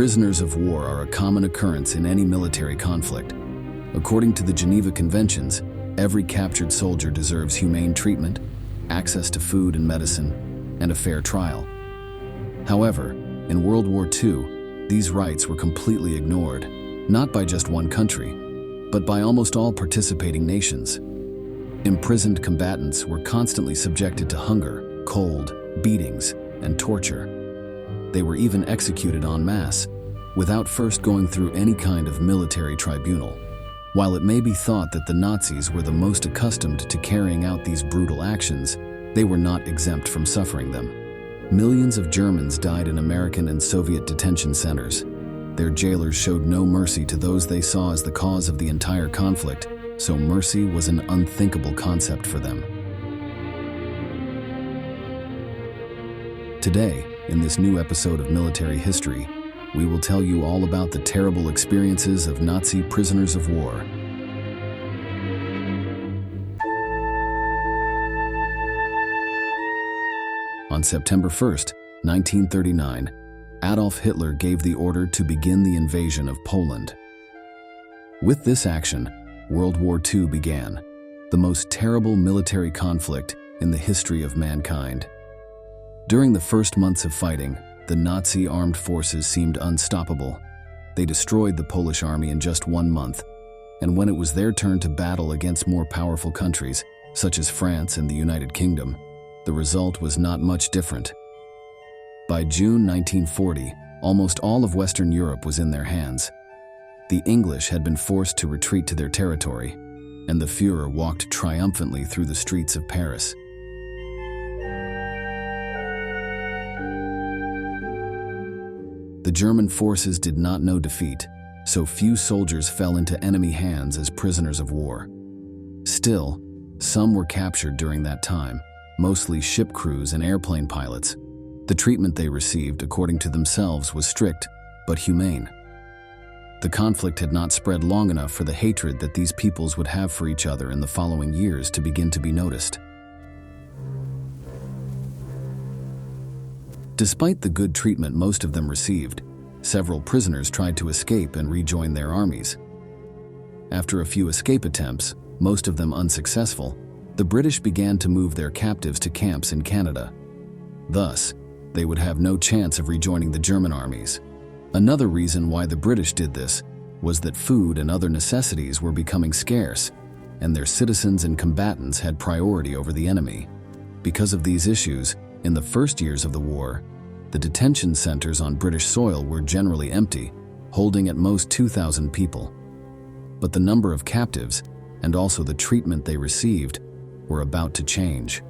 Prisoners of war are a common occurrence in any military conflict. According to the Geneva Conventions, every captured soldier deserves humane treatment, access to food and medicine, and a fair trial. However, in World War II, these rights were completely ignored, not by just one country, but by almost all participating nations. Imprisoned combatants were constantly subjected to hunger, cold, beatings, and torture. They were even executed en masse, without first going through any kind of military tribunal. While it may be thought that the Nazis were the most accustomed to carrying out these brutal actions, they were not exempt from suffering them. Millions of Germans died in American and Soviet detention centers. Their jailers showed no mercy to those they saw as the cause of the entire conflict, so mercy was an unthinkable concept for them. Today, in this new episode of Military History, we will tell you all about the terrible experiences of Nazi prisoners of war. On September 1st, 1939, Adolf Hitler gave the order to begin the invasion of Poland. With this action, World War II began, the most terrible military conflict in the history of mankind. During the first months of fighting, the Nazi armed forces seemed unstoppable. They destroyed the Polish army in just 1 month, and when it was their turn to battle against more powerful countries, such as France and the United Kingdom, the result was not much different. By June 1940, almost all of Western Europe was in their hands. The English had been forced to retreat to their territory, and the Führer walked triumphantly through the streets of Paris. The German forces did not know defeat, so few soldiers fell into enemy hands as prisoners of war. Still, some were captured during that time, mostly ship crews and airplane pilots. The treatment they received, according to themselves, was strict, but humane. The conflict had not spread long enough for the hatred that these peoples would have for each other in the following years to begin to be noticed. Despite the good treatment most of them received, several prisoners tried to escape and rejoin their armies. After a few escape attempts, most of them unsuccessful, the British began to move their captives to camps in Canada. Thus, they would have no chance of rejoining the German armies. Another reason why the British did this was that food and other necessities were becoming scarce, and their citizens and combatants had priority over the enemy. Because of these issues, in the first years of the war, the detention centers on British soil were generally empty, holding at most 2,000 people. But the number of captives, and also the treatment they received, were about to change.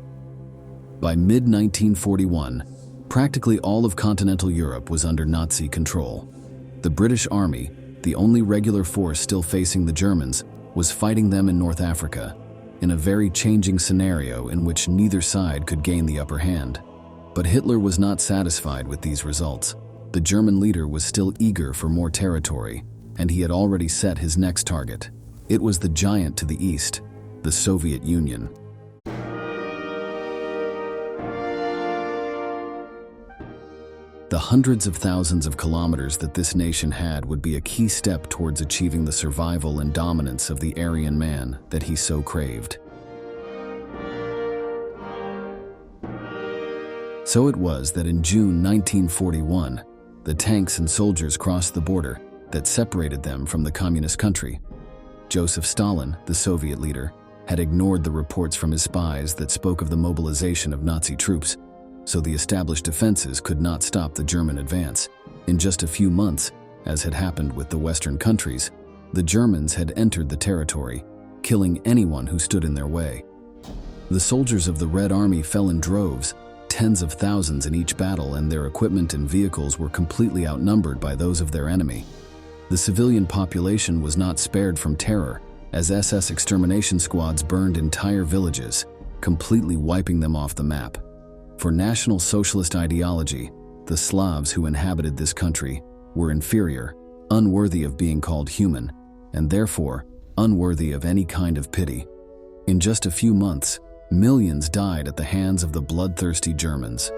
By mid-1941, practically all of continental Europe was under Nazi control. The British Army, the only regular force still facing the Germans, was fighting them in North Africa, in a very changing scenario in which neither side could gain the upper hand. But Hitler was not satisfied with these results. The German leader was still eager for more territory, and he had already set his next target. It was the giant to the east, the Soviet Union. The hundreds of thousands of kilometers that this nation had would be a key step towards achieving the survival and dominance of the Aryan man that he so craved. So it was that in June 1941, the tanks and soldiers crossed the border that separated them from the communist country. Joseph Stalin, the Soviet leader, had ignored the reports from his spies that spoke of the mobilization of Nazi troops, so the established defenses could not stop the German advance. In just a few months, as had happened with the Western countries, the Germans had entered the territory, killing anyone who stood in their way. The soldiers of the Red Army fell in droves, tens of thousands in each battle, and their equipment and vehicles were completely outnumbered by those of their enemy. The civilian population was not spared from terror, as SS extermination squads burned entire villages, completely wiping them off the map. For National Socialist ideology, the Slavs who inhabited this country were inferior, unworthy of being called human, and therefore unworthy of any kind of pity. In just a few months, millions died at the hands of the bloodthirsty Germans.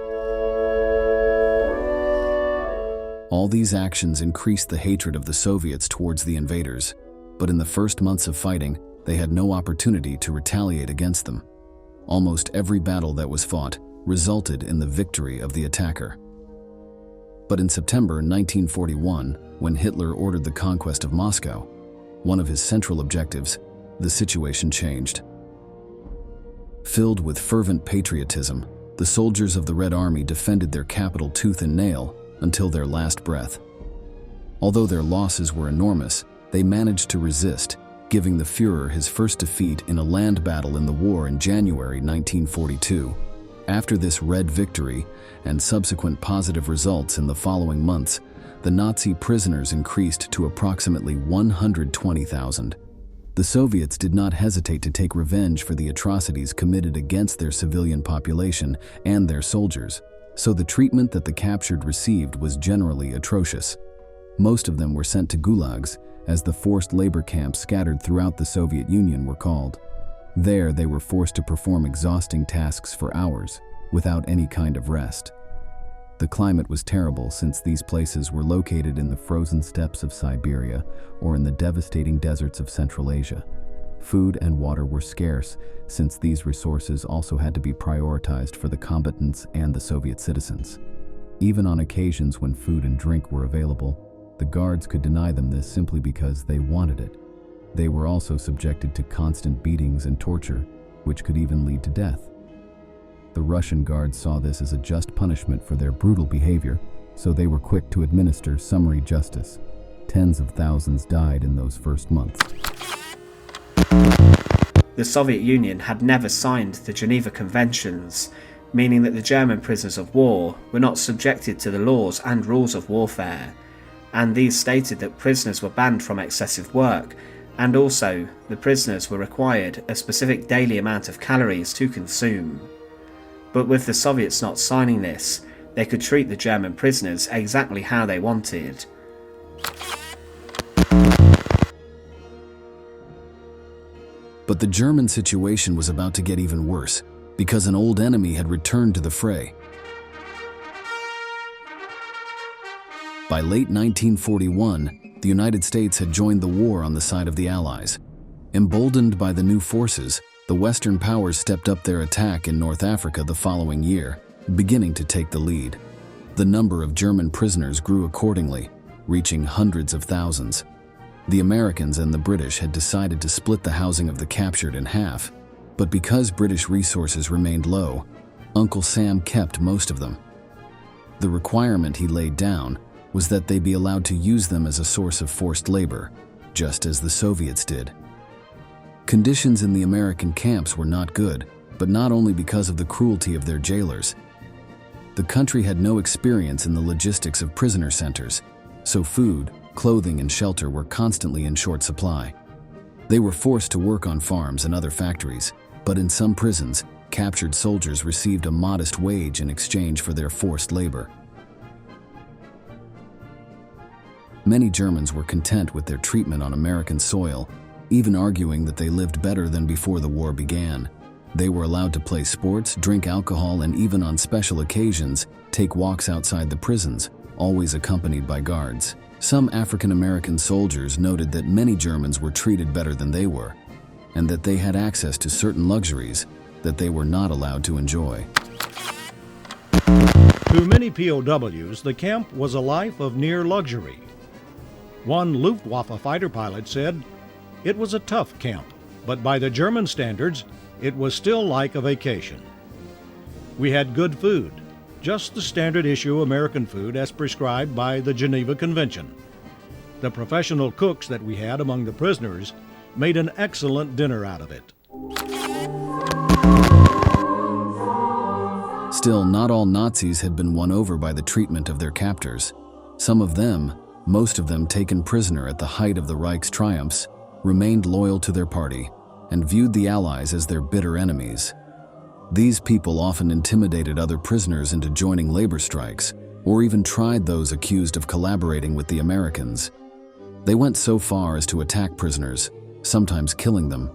All these actions increased the hatred of the Soviets towards the invaders, but in the first months of fighting, they had no opportunity to retaliate against them. Almost every battle that was fought resulted in the victory of the attacker. But in September 1941, when Hitler ordered the conquest of Moscow, one of his central objectives, the situation changed. Filled with fervent patriotism, the soldiers of the Red Army defended their capital tooth and nail until their last breath. Although their losses were enormous, they managed to resist, giving the Führer his first defeat in a land battle in the war in January 1942. After this Red victory and subsequent positive results in the following months, the Nazi prisoners increased to approximately 120,000. The Soviets did not hesitate to take revenge for the atrocities committed against their civilian population and their soldiers, so the treatment that the captured received was generally atrocious. Most of them were sent to gulags, as the forced labor camps scattered throughout the Soviet Union were called. There, they were forced to perform exhausting tasks for hours, without any kind of rest. The climate was terrible since these places were located in the frozen steppes of Siberia or in the devastating deserts of Central Asia. Food and water were scarce since these resources also had to be prioritized for the combatants and the Soviet citizens. Even on occasions when food and drink were available, the guards could deny them this simply because they wanted it. They were also subjected to constant beatings and torture, which could even lead to death. The Russian guards saw this as a just punishment for their brutal behavior, so they were quick to administer summary justice. Tens of thousands died in those first months. The Soviet Union had never signed the Geneva Conventions, meaning that the German prisoners of war were not subjected to the laws and rules of warfare, and these stated that prisoners were banned from excessive work, and also the prisoners were required a specific daily amount of calories to consume. But with the Soviets not signing this, they could treat the German prisoners exactly how they wanted. But the German situation was about to get even worse, because an old enemy had returned to the fray. By late 1941, the United States had joined the war on the side of the Allies. Emboldened by the new forces, the Western powers stepped up their attack in North Africa the following year, beginning to take the lead. The number of German prisoners grew accordingly, reaching hundreds of thousands. The Americans and the British had decided to split the housing of the captured in half, but because British resources remained low, Uncle Sam kept most of them. The requirement he laid down was that they be allowed to use them as a source of forced labor, just as the Soviets did. Conditions in the American camps were not good, but not only because of the cruelty of their jailers. The country had no experience in the logistics of prisoner centers, so food, clothing, and shelter were constantly in short supply. They were forced to work on farms and other factories, but in some prisons, captured soldiers received a modest wage in exchange for their forced labor. Many Germans were content with their treatment on American soil, even arguing that they lived better than before the war began. They were allowed to play sports, drink alcohol, and even on special occasions, take walks outside the prisons, always accompanied by guards. Some African American soldiers noted that many Germans were treated better than they were, and that they had access to certain luxuries that they were not allowed to enjoy. To many POWs, the camp was a life of near luxury. One Luftwaffe fighter pilot said, "It was a tough camp, but by the German standards, it was still like a vacation. We had good food, just the standard issue American food as prescribed by the Geneva Convention. The professional cooks that we had among the prisoners made an excellent dinner out of it." Still, not all Nazis had been won over by the treatment of their captors. Some of them, most of them taken prisoner at the height of the Reich's triumphs, remained loyal to their party and viewed the Allies as their bitter enemies. These people often intimidated other prisoners into joining labor strikes, or even tried those accused of collaborating with the Americans. They went so far as to attack prisoners, sometimes killing them.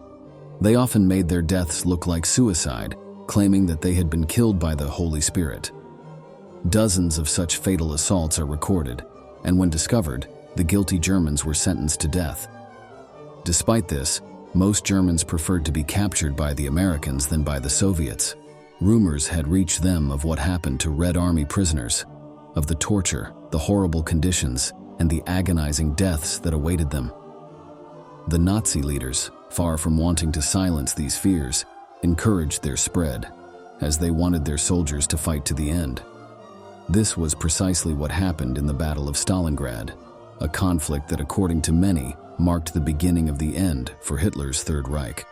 They often made their deaths look like suicide, claiming that they had been killed by the Holy Spirit. Dozens of such fatal assaults are recorded, and when discovered, the guilty Germans were sentenced to death. Despite this, most Germans preferred to be captured by the Americans than by the Soviets. Rumors had reached them of what happened to Red Army prisoners, of the torture, the horrible conditions, and the agonizing deaths that awaited them. The Nazi leaders, far from wanting to silence these fears, encouraged their spread, as they wanted their soldiers to fight to the end. This was precisely what happened in the Battle of Stalingrad, a conflict that, according to many, marked the beginning of the end for Hitler's Third Reich.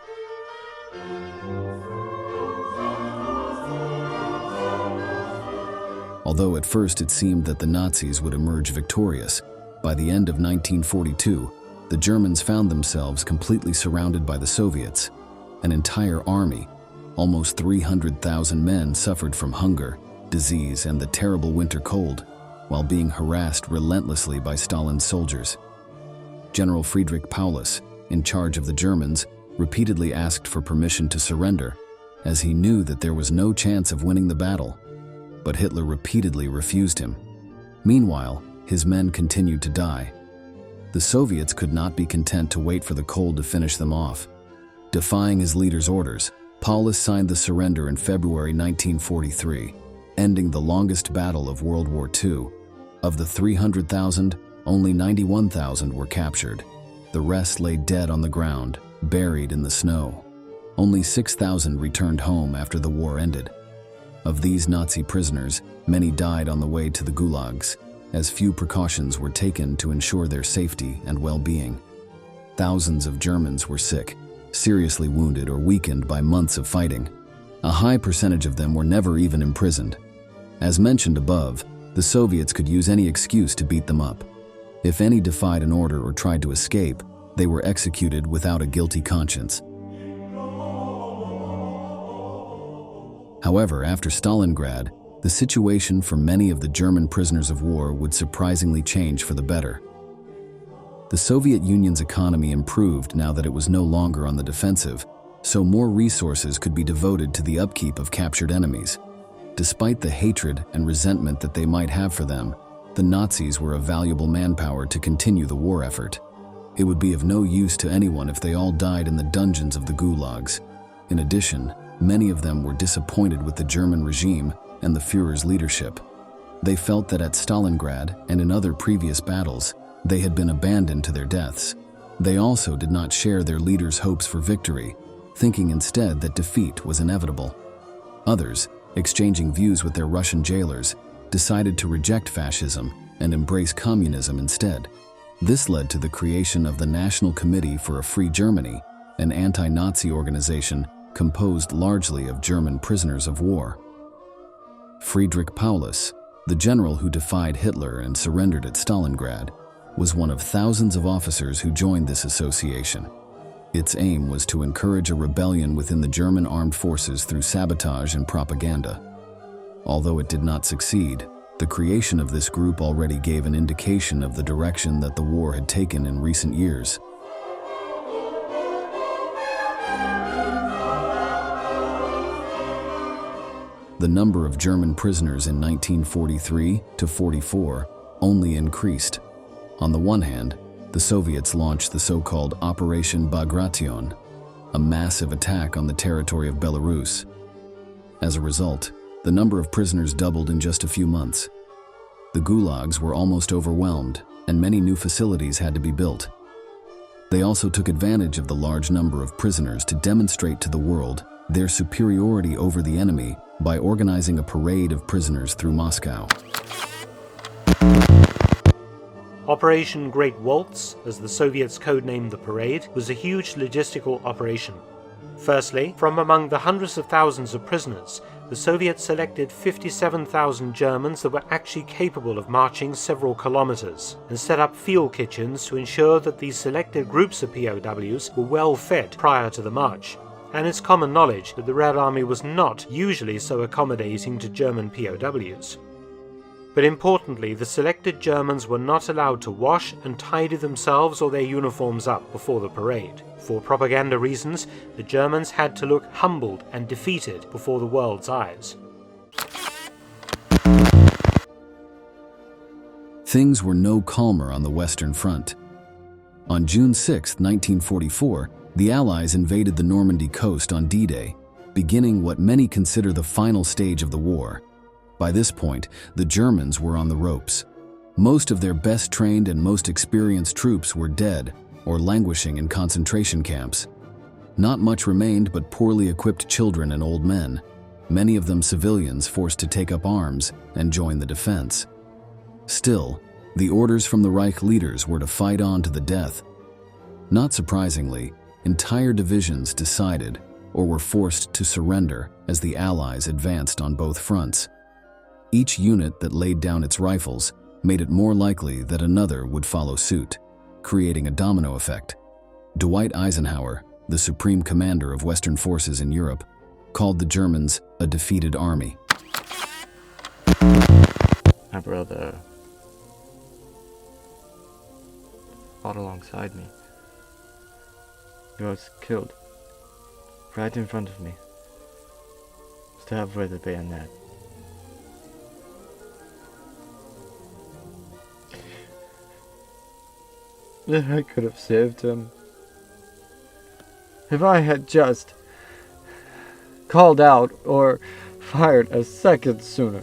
Although at first it seemed that the Nazis would emerge victorious, by the end of 1942, the Germans found themselves completely surrounded by the Soviets. An entire army, almost 300,000 men, suffered from hunger, disease, and the terrible winter cold, while being harassed relentlessly by Stalin's soldiers. General Friedrich Paulus, in charge of the Germans, repeatedly asked for permission to surrender, as he knew that there was no chance of winning the battle. But Hitler repeatedly refused him. Meanwhile, his men continued to die. The Soviets could not be content to wait for the cold to finish them off. Defying his leader's orders, Paulus signed the surrender in February 1943, ending the longest battle of World War II. Of the 300,000, only 91,000 were captured. The rest lay dead on the ground, buried in the snow. Only 6,000 returned home after the war ended. Of these Nazi prisoners, many died on the way to the gulags, as few precautions were taken to ensure their safety and well-being. Thousands of Germans were sick, seriously wounded or weakened by months of fighting. A high percentage of them were never even imprisoned. As mentioned above, the Soviets could use any excuse to beat them up. If any defied an order or tried to escape, they were executed without a guilty conscience. However, after Stalingrad, the situation for many of the German prisoners of war would surprisingly change for the better. The Soviet Union's economy improved now that it was no longer on the defensive, so more resources could be devoted to the upkeep of captured enemies. Despite the hatred and resentment that they might have for them, the Nazis were a valuable manpower to continue the war effort. It would be of no use to anyone if they all died in the dungeons of the gulags. In addition, many of them were disappointed with the German regime and the Führer's leadership. They felt that at Stalingrad and in other previous battles, they had been abandoned to their deaths. They also did not share their leader's hopes for victory, thinking instead that defeat was inevitable. Others, exchanging views with their Russian jailers, decided to reject fascism and embrace communism instead. This led to the creation of the National Committee for a Free Germany, an anti-Nazi organization composed largely of German prisoners of war. Friedrich Paulus, the general who defied Hitler and surrendered at Stalingrad, was one of thousands of officers who joined this association. Its aim was to encourage a rebellion within the German armed forces through sabotage and propaganda. Although it did not succeed, the creation of this group already gave an indication of the direction that the war had taken in recent years. The number of German prisoners in 1943 to 44 only increased. On the one hand, the Soviets launched the so-called Operation Bagration, a massive attack on the territory of Belarus. As a result, the number of prisoners doubled in just a few months. The gulags were almost overwhelmed, and many new facilities had to be built. They also took advantage of the large number of prisoners to demonstrate to the world their superiority over the enemy by organizing a parade of prisoners through Moscow. Operation Great Waltz, as the Soviets codenamed the parade, was a huge logistical operation. Firstly, from among the hundreds of thousands of prisoners, the Soviets selected 57,000 Germans that were actually capable of marching several kilometers, and set up field kitchens to ensure that these selected groups of POWs were well fed prior to the march. And it's common knowledge that the Red Army was not usually so accommodating to German POWs. But importantly, the selected Germans were not allowed to wash and tidy themselves or their uniforms up before the parade. For propaganda reasons, the Germans had to look humbled and defeated before the world's eyes. Things were no calmer on the Western Front. On June 6, 1944, the Allies invaded the Normandy coast on D-Day, beginning what many consider the final stage of the war. By this point, the Germans were on the ropes. Most of their best trained and most experienced troops were dead or languishing in concentration camps. Not much remained but poorly equipped children and old men, many of them civilians forced to take up arms and join the defense. Still, the orders from the Reich leaders were to fight on to the death. Not surprisingly, entire divisions decided or were forced to surrender as the Allies advanced on both fronts. Each unit that laid down its rifles made it more likely that another would follow suit, creating a domino effect. Dwight Eisenhower, the supreme commander of Western forces in Europe, called the Germans a defeated army. My brother fought alongside me. He was killed right in front of me, stabbed with a bayonet. If I could have saved him, if I had just called out or fired a second sooner.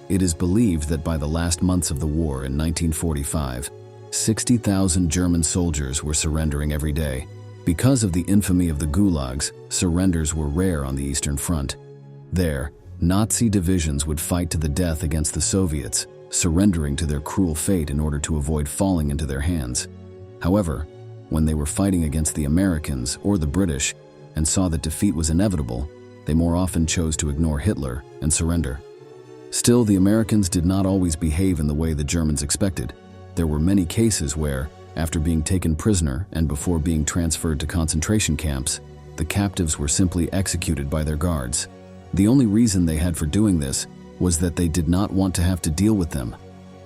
It is believed that by the last months of the war in 1945, 60,000 German soldiers were surrendering every day. Because of the infamy of the gulags, surrenders were rare on the Eastern Front. There, Nazi divisions would fight to the death against the Soviets, surrendering to their cruel fate in order to avoid falling into their hands. However, when they were fighting against the Americans or the British and saw that defeat was inevitable, they more often chose to ignore Hitler and surrender. Still, the Americans did not always behave in the way the Germans expected. There were many cases where, after being taken prisoner and before being transferred to concentration camps, the captives were simply executed by their guards. The only reason they had for doing this was that they did not want to have to deal with them.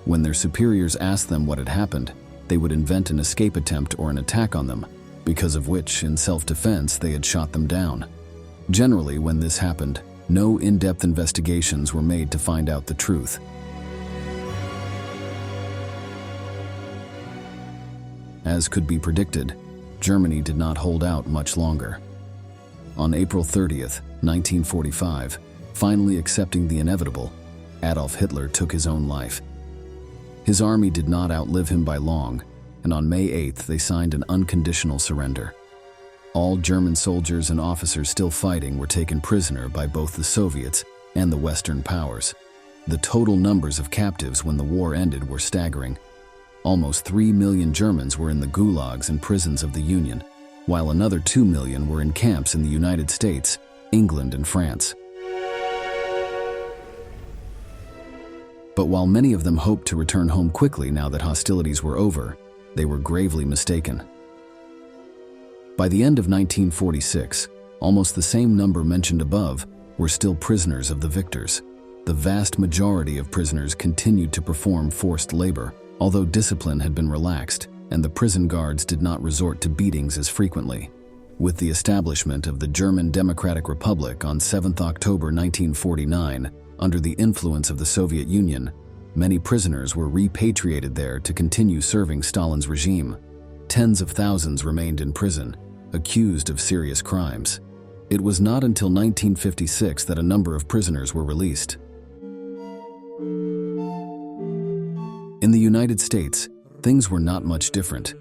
When their superiors asked them what had happened, they would invent an escape attempt or an attack on them, because of which, in self-defense, they had shot them down. Generally, when this happened, no in-depth investigations were made to find out the truth. As could be predicted, Germany did not hold out much longer. On April 30th, 1945, finally accepting the inevitable, Adolf Hitler took his own life. His army did not outlive him by long, and on May 8th they signed an unconditional surrender. All German soldiers and officers still fighting were taken prisoner by both the Soviets and the Western powers. The total numbers of captives when the war ended were staggering. Almost 3 million Germans were in the gulags and prisons of the Union, while another 2 million were in camps in the United States, England, and France. But while many of them hoped to return home quickly now that hostilities were over, they were gravely mistaken. By the end of 1946, almost the same number mentioned above were still prisoners of the victors. The vast majority of prisoners continued to perform forced labor, although discipline had been relaxed and the prison guards did not resort to beatings as frequently. With the establishment of the German Democratic Republic on 7 October 1949, under the influence of the Soviet Union, many prisoners were repatriated there to continue serving Stalin's regime. Tens of thousands remained in prison, accused of serious crimes. It was not until 1956 that a number of prisoners were released. In the United States, things were not much different.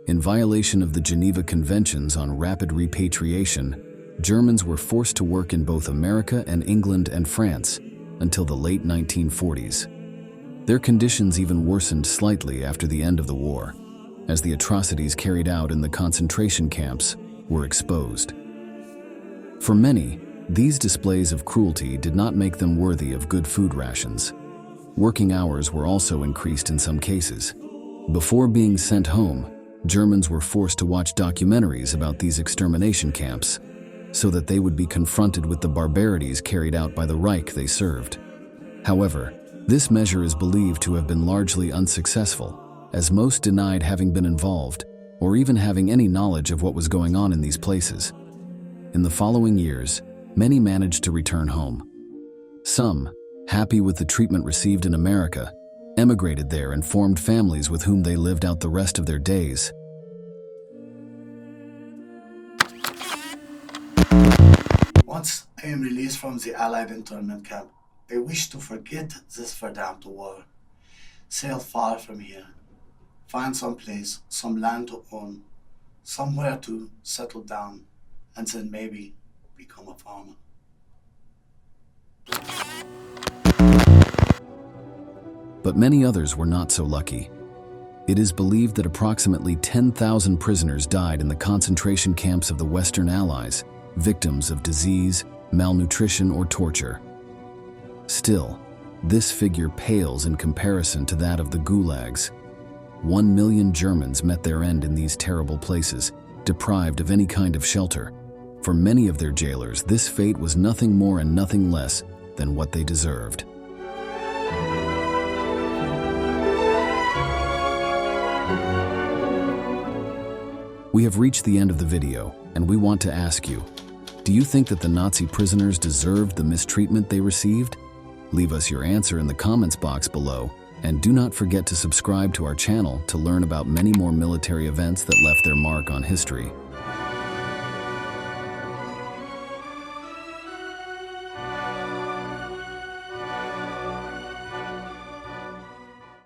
In violation of the Geneva Conventions on Rapid Repatriation, Germans were forced to work in both America and England and France until the late 1940s. Their conditions even worsened slightly after the end of the war, as the atrocities carried out in the concentration camps were exposed. For many, these displays of cruelty did not make them worthy of good food rations. Working hours were also increased in some cases. Before being sent home, Germans were forced to watch documentaries about these extermination camps, so that they would be confronted with the barbarities carried out by the Reich they served. However, this measure is believed to have been largely unsuccessful, as most denied having been involved, or even having any knowledge of what was going on in these places. In the following years, many managed to return home. Some, happy with the treatment received in America, emigrated there and formed families with whom they lived out the rest of their days. Once I am released from the Allied internment camp, I wish to forget this verdammt war. Sail far from here. Find some place, some land to own, somewhere to settle down, and then maybe become a farmer. But many others were not so lucky. It is believed that approximately 10,000 prisoners died in the concentration camps of the Western Allies, victims of disease, malnutrition, or torture. Still, this figure pales in comparison to that of the gulags. 1 million Germans met their end in these terrible places, deprived of any kind of shelter. For many of their jailers, this fate was nothing more and nothing less than what they deserved. We have reached the end of the video, and we want to ask you, do you think that the Nazi prisoners deserved the mistreatment they received? Leave us your answer in the comments box below, and do not forget to subscribe to our channel to learn about many more military events that left their mark on history.